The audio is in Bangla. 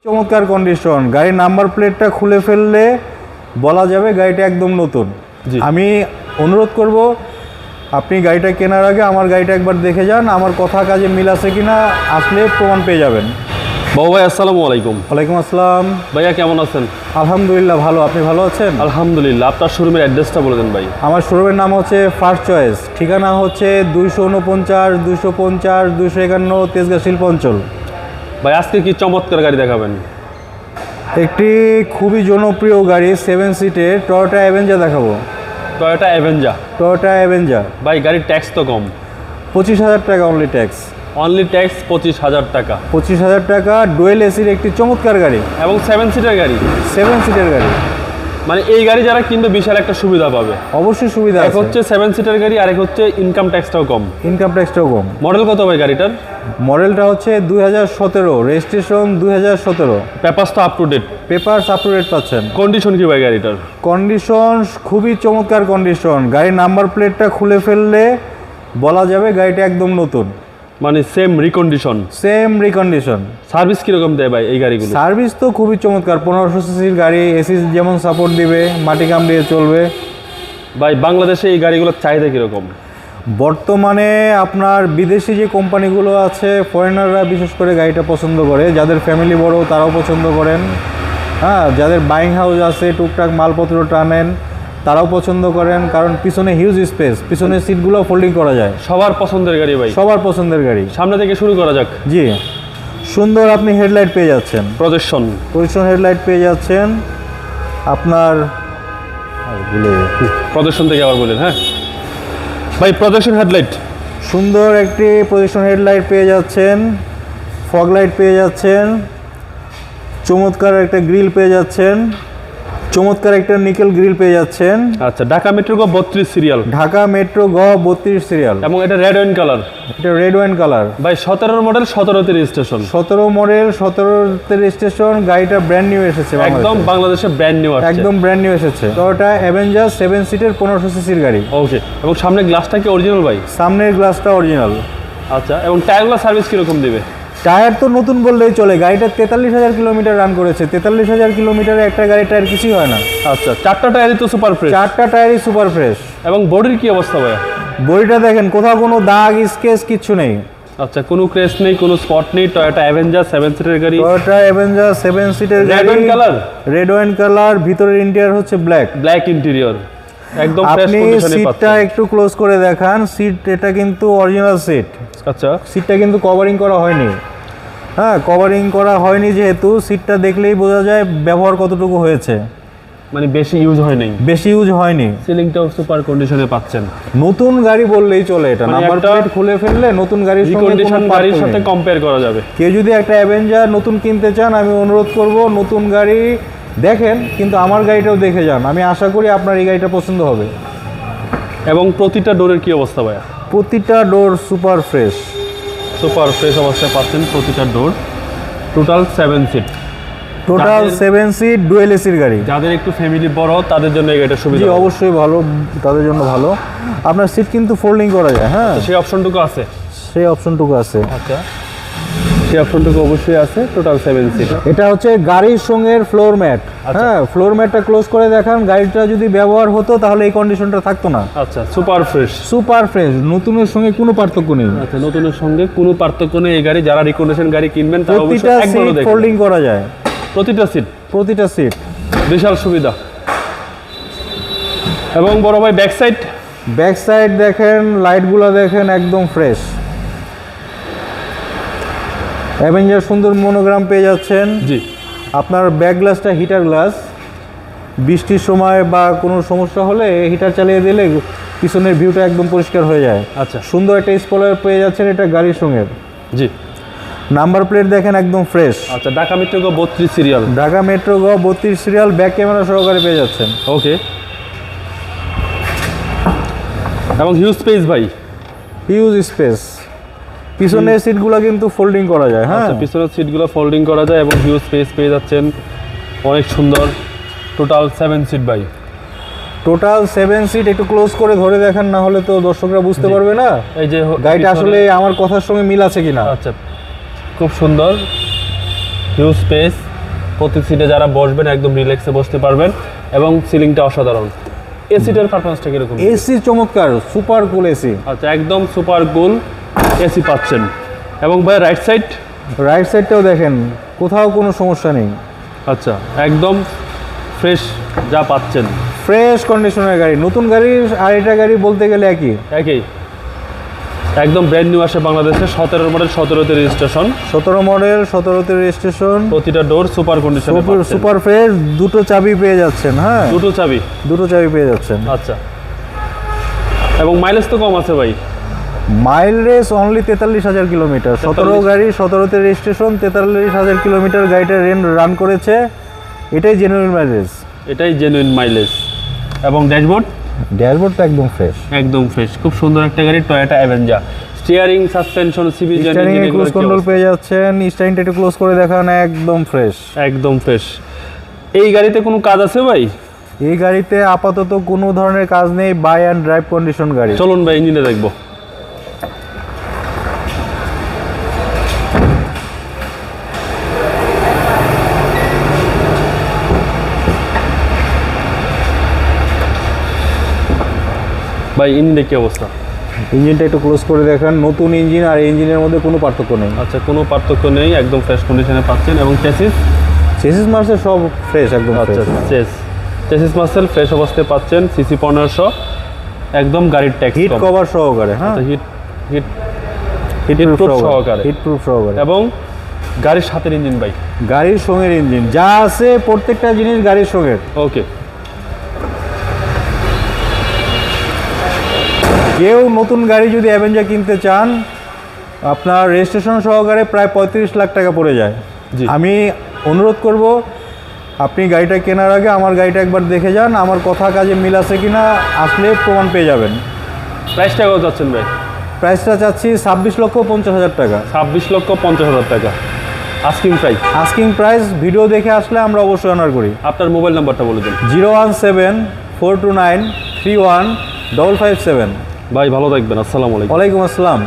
চমৎকার কন্ডিশন, গাড়ির নাম্বার প্লেটটা খুলে ফেললে বলা যাবে গাড়িটা একদম নতুন। আমি অনুরোধ করব আপনি গাড়িটা কেনার আগে আমার গাড়িটা একবার দেখে যান, আমার কথা কাজে মিল আছে কিনা আসলে প্রমাণ পেয়ে যাবেন। বাবু ভাই আসসালামু আলাইকুম। ওয়ালাইকুম আসসালাম। ভাইয়া কেমন আছেন? আলহামদুলিল্লাহ ভালো, আপনি ভালো আছেন? আলহামদুলিল্লাহ। আপনার শোরুমের অ্যাড্রেসটা বলে দেন ভাই। আমার শোরুমের নাম হচ্ছে ফার্স্ট চয়েস, ঠিকানা হচ্ছে 249, 250, 251 তেজগাঁ শিল্প অঞ্চল। ভাই আজকে কি চমৎকার গাড়ি দেখাবেন? একটি খুবই জনপ্রিয় গাড়ি 7 সিটের টয়োটা অ্যাভেঞ্জার দেখাবো। Toyota Avenger. টয়োটা অ্যাভেঞ্জার ভাই গাড়ির ট্যাক্স তো কম, 25,000 টাকা অনলি ট্যাক্স। অনলি ট্যাক্স 25,000 টাকা। 25,000 টাকা, ডুয়েল এসির একটি চমৎকার গাড়ি এবং 7 সিটার গাড়ি। 7 সিটের গাড়ি, মানে এই গাড়ি যারা কিনবে বিশাল একটা সুবিধা পাবে। অবশ্যই সুবিধা এক আছে। হচ্ছে 7 সিটার গাড়ি, আরেক হচ্ছে ইনকাম ট্যাক্সটাও কম। ইনকাম ট্যাক্সটাও কম। মডেল কত ভাই গাড়িটার? মডেলটা হচ্ছে 2017, রেজিস্ট্রেশন 2017। পেপারস তো up to date. Papers up to date পাচ্ছেন। কন্ডিশন কি ভাই গাড়িটার? কন্ডিশন খুবই চমৎকার কন্ডিশন, গাড়ির নাম্বার প্লেটটা খুলে ফেললে বলা যাবে গাড়িটা একদম নতুন, মানে same recondition. Same recondition. Service কিরকম দেয় ভাই এই গাড়িগুলো? সার্ভিস তো খুবই চমৎকার, 1500 সিসির গাড়ি, এসি যেমন সাপোর্ট দিবে মাটি কামড়িয়ে চলবে। ভাই বাংলাদেশে এই গাড়িগুলোর চাহিদা কিরকম? বর্তমানে আপনার বিদেশি যে কোম্পানিগুলো আছে, ফরেনাররা বিশেষ করে গাড়িটা পছন্দ করে, যাদের ফ্যামিলি বড় তারাও পছন্দ করেন, হ্যাঁ, যাদের বাইং হাউস আছে টুকটাক মালপত্র টানেন তারাও পছন্দ করেন, কারণ পিছনে হিউজ স্পেস, পিছনের সিটগুলো ফোল্ডিং করা যায়। সবার পছন্দের গাড়ি ভাই, সবার পছন্দের গাড়ি। সামনে থেকে শুরু করা যাক। জি, সুন্দর আপনি হেডলাইট পেয়ে যাচ্ছেন, প্রজেকশন হেডলাইট পেয়ে যাচ্ছেন আপনার। প্রজেকশন থেকে আবার বলেন। হ্যাঁ ভাই, প্রজেকশন হেডলাইট সুন্দর একটি প্রজেকশন হেডলাইট পেয়ে যাচ্ছেন, ফগ লাইট পেয়ে যাচ্ছেন, চমৎকার একটা গ্রিল পেয়ে যাচ্ছেন, চমৎকার একটা নিকেল গ্রিল পেয়ে যাচ্ছেন। আচ্ছা, ঢাকা মেট্রো গ 32 সিরিয়াল। ঢাকা মেট্রো গ 32 সিরিয়াল, এবং এটা রেড ওয়াইন কালার। এটা রেড ওয়াইন কালার। ভাই 17 মডেল, 17তে রেজিস্ট্রেশন। 17 মডেল, 17তে রেজিস্ট্রেশন। গাড়িটা ব্র্যান্ড নিউ এসেছে, একদম বাংলাদেশে ব্র্যান্ড নিউ আসছে। একদম ব্র্যান্ড নিউ এসেছে। টয়োটা অ্যাভেঞ্জার 7 সিটের 1500 সিসির গাড়ি। ওকে। এবং সামনে গ্লাসটা কি অরিজিনাল ভাই? সামনের গ্লাসটা অরিজিনাল। আচ্ছা, এবং টায়ারগুলো সার্ভিস কিরকম দিবে? টায়ার তো নতুন বললেই চলে, গাড়িটা 43,000 কিলোমিটার রান করেছে। 43,000 কিলোমিটারে একটা গাড়ির টায়ার কিছুই হয় না। আচ্ছা, চারটা টায়ারই তো সুপার ফ্রেশ। চারটা টায়ারই সুপার ফ্রেশ। এবং বডির কি অবস্থা ভাই? বডিটা দেখেন, কোথাও কোনো দাগ স্কেচ কিচ্ছু নেই। আচ্ছা, কোনো ক্রেস নেই, কোনো স্পট নেই। টয়োটা অ্যাভেঞ্জার 7 সিটের গাড়ি। টয়োটা অ্যাভেঞ্জার 7 সিটের গাড়ি। Red wine colour. Red wine colour, ভিতরের ইন্টেরিয়র হচ্ছে ব্ল্যাক। ব্ল্যাক ইন্টেরিয়র, একদম ফ্রেশ আপনি কন্ডিশনে সিটটা পাচ্ছেন। একটু ক্লোজ করে দেখান। সিট এটা কিন্তু অরিজিনাল সিট। আচ্ছা, সিটটা কিন্তু কভারিং করা হয়নি। হ্যাঁ, কভারিং করা হয়নি যেহেতু সিটটা দেখলেই বোঝা যায় ব্যবহার কতটুকু হয়েছে, মানে বেশি ইউজ হয় নাই, বেশি ইউজ হয়নি। সিলিংটাও সুপার কন্ডিশনে পাচ্ছেন। নতুন গাড়ি বললেই চলে, এটা মানে নাম্বার একটা প্লেট খুলে ফেললে নতুন গাড়ির সঙ্গে রিকন্ডিশন কোনো গাড়ির পার্থক্য সাথে নেই। কম্পেয়ার করা যাবে। কেউ যদি একটা অ্যাভেঞ্জার নতুন কিনতে চান, আমি অনুরোধ করব নতুন গাড়ি দেখেন, কিন্তু আমার গাড়িটাও দেখে যান। আমি আশা করি আপনার এই গাড়িটা পছন্দ হবে। এবং প্রতিটা ডোরের কি অবস্থা ভাইয়া? প্রতিটা door super fresh. Super fresh অবস্থায় পাচ্ছেন প্রতিটা door. Total 7 seat. Total 7 seat dual এসির গাড়ি। যাদের একটু ফ্যামিলি বড় তাদের জন্য এই গাড়িটা সুবিধা। জি, অবশ্যই ভালো, তাদের জন্য ভালো। আপনার সিট কিন্তু ফোল্ডিং করা যায়। হ্যাঁ, সেই অপশনটুকু আছে। সেই অপশনটুকু আছে। আচ্ছা, সেই অপশনটুকু অবশ্যই আছে। Total 7 seat. এটা হচ্ছে গাড়ির সঙ্গে ফ্লোর ম্যাট। হ্যাঁ, ফ্লোর ম্যাটটা ক্লোজ করে দেখান। গাড়িটা যদি ব্যবহার হতো তাহলে এই কন্ডিশনটা থাকতো না। আচ্ছা, সুপার ফ্রেশ। সুপার ফ্রেশ, নতুনের সঙ্গে কোনো পার্থক্য নেই। আচ্ছা, নতুনের সঙ্গে কোনো পার্থক্য নেই। এই গাড়ি যারা রিকন্ডিশন গাড়ি কিনবেন তারা প্রতিটা অবশ্যই একবারও সিট দেখবেন। ফোল্ডিং করা যায়। প্রতিটা সিট, প্রতিটা সিট বিশাল সুবিধা। এবং বড় ভাই ব্যাক সাইড। ব্যাক সাইড দেখেন, লাইটগুলো দেখেন, একদম ফ্রেশ। অ্যাভেঞ্জার সুন্দর মনোগ্রাম পেয়ে যাচ্ছেন। জি। আপনার ব্যাক গ্লাসটা হিটার গ্লাস। বৃষ্টির সময় বা কোনো সমস্যা হলে হিটার চালিয়ে দিলে পিছনের ভিউটা একদম পরিষ্কার হয়ে যায়। আচ্ছা, সুন্দর একটা স্পয়লার পেয়ে যাচ্ছেন, এটা গাড়ির সঙ্গে। জি। নাম্বার প্লেট দেখেন, একদম ফ্রেশ। আচ্ছা, ঢাকা মেট্রো গ 32 সিরিয়াল। ঢাকা মেট্রো গ 32 সিরিয়াল, ব্যাক ক্যামেরা সহকারে পেয়ে যাচ্ছেন। ওকে। এবং হিউজ স্পেস ভাই, হিউজ স্পেস। পিছনের সিটগুলো কিন্তু ফোল্ডিং করা যায়। হ্যাঁ, আচ্ছা, পিছনের সিটগুলো ফোল্ডিং করা যায় এবং হিউজ স্পেস পেয়ে যাচ্ছেন। অনেক সুন্দর। টোটাল 7 সিট ভাই। Total 7 seat. একটু ক্লোজ করে ধরে দেখান, না হলে তো দর্শকরা বুঝতে পারবে না এই যে গাড়িটা আসলে আমার কথার সঙ্গে মিল আছে কিনা। আচ্ছা, খুব সুন্দর, হিউজ স্পেস। প্রতি সিটে যারা বসবেন একদম রিল্যাক্সে বসতে পারবেন এবং সিলিংটা অসাধারণ। এসিটার পারফরমেন্সটা কিরকম? এসি চমৎকার, সুপার কুল এসি। আচ্ছা, একদম সুপার কুল এসি পাচ্ছেন। এবং ভাই রাইট সাইডটাও দেখেন, কোথাও কোনো সমস্যা নেই। আচ্ছা, একদম ফ্রেশ যা পাচ্ছেন, ফ্রেশ কন্ডিশনের গাড়ি। নতুন গাড়ি আর এটা গাড়ি বলতে গেলে একই। একদম ব্র্যান্ড নিউ আসে বাংলাদেশে। 17 মডেল, 17তে রেজিস্ট্রেশন। 17 মডেল, 17তে রেজিস্ট্রেশন। প্রতিটা ডোর সুপার কন্ডিশনে পাচ্ছেন। সুপার ফ্রেশ, দুটো চাবি পেয়ে যাচ্ছেন। হ্যাঁ, দুটো চাবি পেয়ে যাচ্ছেন। আচ্ছা, এবং মাইলেজ তো কম আছে ভাই। Mileage only 43,000 kilometre. 17 গাড়ি, 17তে রেজিস্ট্রেশন, 43,000 কিলোমিটার গাড়িটা রান করেছে। এটাই জেনুইন মাইলেজ। এবং ড্যাশবোর্ডটা একদম ফ্রেশ। খুব সুন্দর একটা গাড়ি, টয়োটা অ্যাভেঞ্জার। স্টিয়ারিং, সাসপেনশন, সিবিজেন, স্টিয়ারিং এ ক্রুজ কন্ট্রোল পেয়ে যাচ্ছেন। স্টিয়ারিংটা একটু ক্লোজ করে দেখান, একদম ফ্রেশ। এই গাড়িতে কোনো কাজ আছে ভাই? এই গাড়িতে আপাতত কোনো ধরনের কাজ নেই, বাই অ্যান্ড ড্রাইভ কন্ডিশন গাড়ি। চলুন ভাই ইঞ্জিনে দেখবো। ভাই ইঞ্জিনের কি অবস্থা? ইঞ্জিনটা একটু ক্লোজ করে দেখান। নতুন ইঞ্জিন আর ইঞ্জিনের মধ্যে কোনো পার্থক্য নেই। আচ্ছা, কোনো পার্থক্য নেই, একদম ফ্রেশ কন্ডিশনে পাচ্ছেন। এবং চেসিস মার্সেল সব ফ্রেশ, একদম আচ্ছা, চেসিস মার্সেল ফ্রেশ অবস্থায় পাচ্ছেন। সিসি 1500, একদম গাড়ির ট্যাক্স হিট কভার সহকারে। হ্যাঁ, হিটপ্রুফ সহকারে। এবং গাড়ির সাথের ইঞ্জিন ভাই, গাড়ির সঙ্গের ইঞ্জিন যা আছে প্রত্যেকটা জিনিস গাড়ির সঙ্গের। ওকে। কেউ নতুন গাড়ি যদি অ্যাভেঞ্জার কিনতে চান, আপনার রেজিস্ট্রেশন সহকারে প্রায় 35 লাখ টাকা পড়ে যায়। আমি অনুরোধ করব, আপনি গাড়িটা কেনার আগে আমার গাড়িটা একবার দেখে যান, আমার কথা কাজে মিল আছে কিনা, আসলে প্রমাণ পেয়ে যাবেন। প্রাইসটা কত যাচ্ছেন ভাই? প্রাইসটা চাচ্ছি 26,50,000 টাকা। 26,50,000 টাকা আস্কিং প্রাইস। ভিডিও দেখে আসলে আমরা অবশ্যই অনার করি। আপনার মোবাইল নাম্বারটা বলে দিন। 017-429-31-557। ভাই ভালো থাকবেন। আসসালামু আলাইকুম। ওয়ালাইকুম আসসালাম।